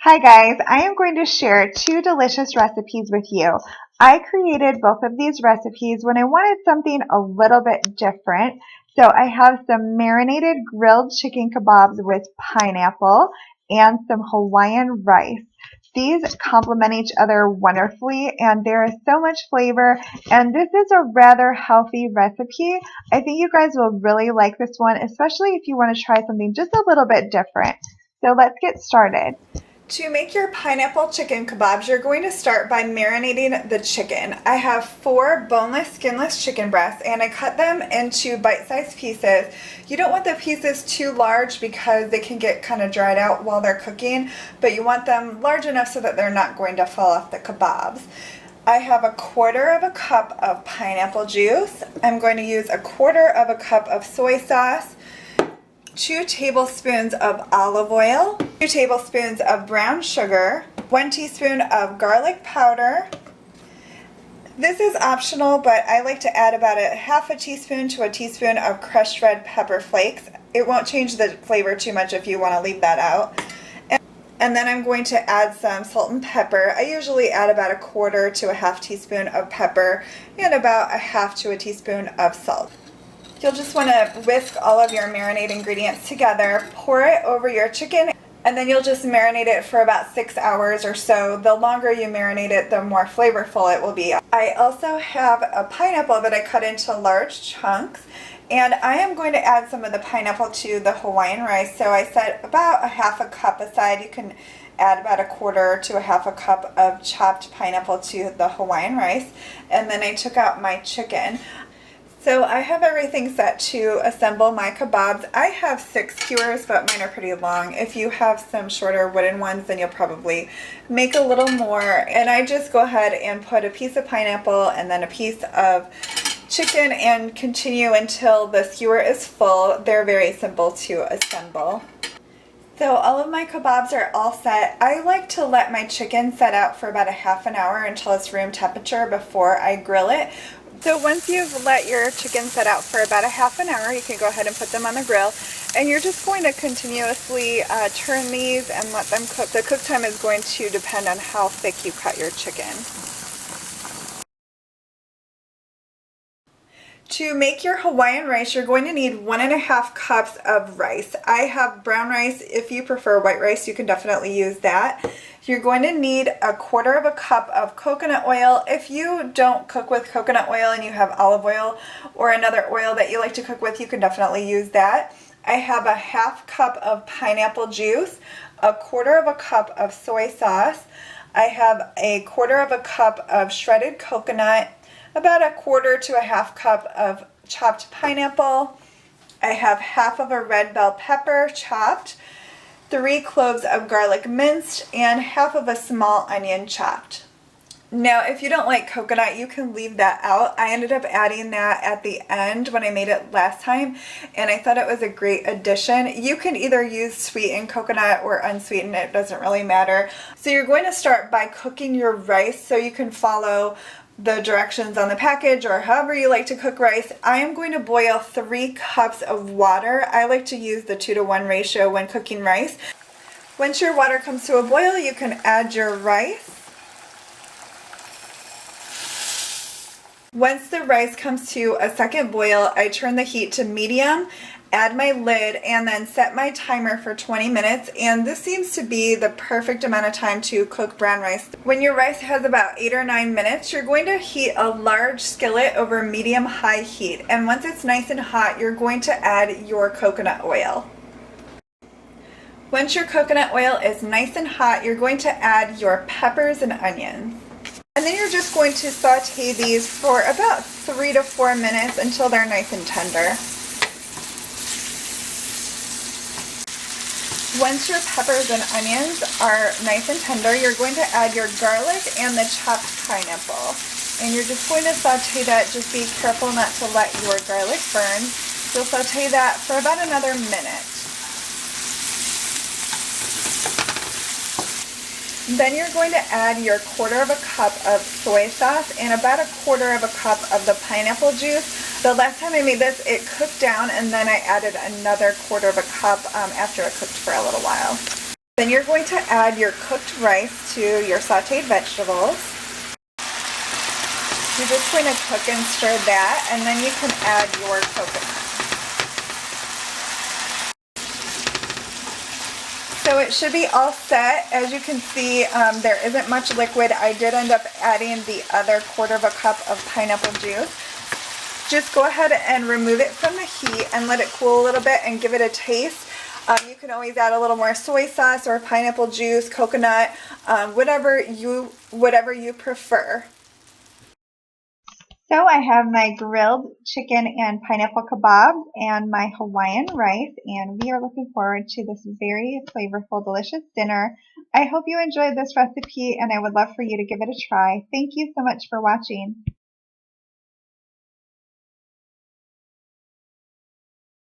Hi guys, I am going to share two delicious recipes with you. I created both of these recipes when I wanted something a little bit different. So I have some marinated grilled chicken kebabs with pineapple and some Hawaiian rice. These complement each other wonderfully and there is so much flavor, and this is a rather healthy recipe. I think you guys will really like this one, especially if you want to try something just a little bit different. So let's get started. To make your pineapple chicken kebabs, you're going to start by marinating the chicken. I have 4 boneless, skinless chicken breasts and I cut them into bite-sized pieces. You don't want the pieces too large because they can get kind of dried out while they're cooking, but you want them large enough so that they're not going to fall off the kebabs. I have 1/4 cup of pineapple juice. I'm going to use 1/4 cup of soy sauce, 2 tablespoons of olive oil, 2 tablespoons of brown sugar, 1 teaspoon of garlic powder. This is optional, but I like to add about 1/2 teaspoon to 1 teaspoon of crushed red pepper flakes. It won't change the flavor too much if you want to leave that out. And then I'm going to add some salt and pepper. I usually add about 1/4 to 1/2 teaspoon of pepper and about 1/2 to 1 teaspoon of salt. You'll just want to whisk all of your marinade ingredients together, pour it over your chicken, and then you'll just marinate it for about 6 hours or so. The longer you marinate it, the more flavorful it will be. I also have a pineapple that I cut into large chunks, and I am going to add some of the pineapple to the Hawaiian rice. So I set about 1/2 cup aside. You can add about 1/4 to 1/2 cup of chopped pineapple to the Hawaiian rice, and then I took out my chicken. So I have everything set to assemble my kebabs. I have 6 skewers, but mine are pretty long. If you have some shorter wooden ones, then you'll probably make a little more. And I just go ahead and put a piece of pineapple and then a piece of chicken and continue until the skewer is full. They're very simple to assemble. So all of my kebabs are all set. I like to let my chicken set out for about 1/2 hour until it's room temperature before I grill it. So once you've let your chicken set out for about 1/2 hour, you can go ahead and put them on the grill, and you're just going to continuously turn these and let them cook. The cook time is going to depend on how thick you cut your chicken. To make your Hawaiian rice, you're going to need 1.5 cups of rice. I have brown rice. If you prefer white rice, you can definitely use that. You're going to need 1/4 cup of coconut oil. If you don't cook with coconut oil and you have olive oil or another oil that you like to cook with, you can definitely use that. I have 1/2 cup of pineapple juice, 1/4 cup of soy sauce. I have 1/4 cup of shredded coconut, about 1/4 to 1/2 cup of chopped pineapple. I have 1/2 of a red bell pepper chopped, 3 cloves of garlic minced, and 1/2 of a small onion chopped. Now, if you don't like coconut, you can leave that out. I ended up adding that at the end when I made it last time, and I thought it was a great addition. You can either use sweetened coconut or unsweetened, it doesn't really matter. So you're going to start by cooking your rice so you can follow the directions on the package or however you like to cook rice. I am going to boil 3 cups of water. I like to use the 2-to-1 ratio when cooking rice. Once your water comes to a boil, you can add your rice. Once the rice comes to a second boil, I turn the heat to medium, add my lid, and then set my timer for 20 minutes. And this seems to be the perfect amount of time to cook brown rice. When your rice has about 8 or 9 minutes, you're going to heat a large skillet over medium-high heat. And once it's nice and hot, you're going to add your coconut oil. Once your coconut oil is nice and hot, you're going to add your peppers and onions. And then you're just going to saute these for about 3 to 4 minutes until they're nice and tender. Once your peppers and onions are nice and tender, you're going to add your garlic and the chopped pineapple. And you're just going to saute that. Just be careful not to let your garlic burn. You'll saute that for about another minute. Then you're going to add your 1/4 cup of soy sauce and about 1/4 cup of the pineapple juice. The last time I made this, it cooked down, and then I added another 1/4 cup after it cooked for a little while. Then you're going to add your cooked rice to your sauteed vegetables. You're just going to cook and stir that, and then you can add your coconut. So it should be all set. As you can see, there isn't much liquid. I did end up adding the other 1/4 cup of pineapple juice. Just go ahead and remove it from the heat and let it cool a little bit and give it a taste. You can always add a little more soy sauce or pineapple juice, coconut, whatever you prefer. So I have my grilled chicken and pineapple kebabs and my Hawaiian rice, and we are looking forward to this very flavorful, delicious dinner. I hope you enjoyed this recipe, and I would love for you to give it a try. Thank you so much for watching.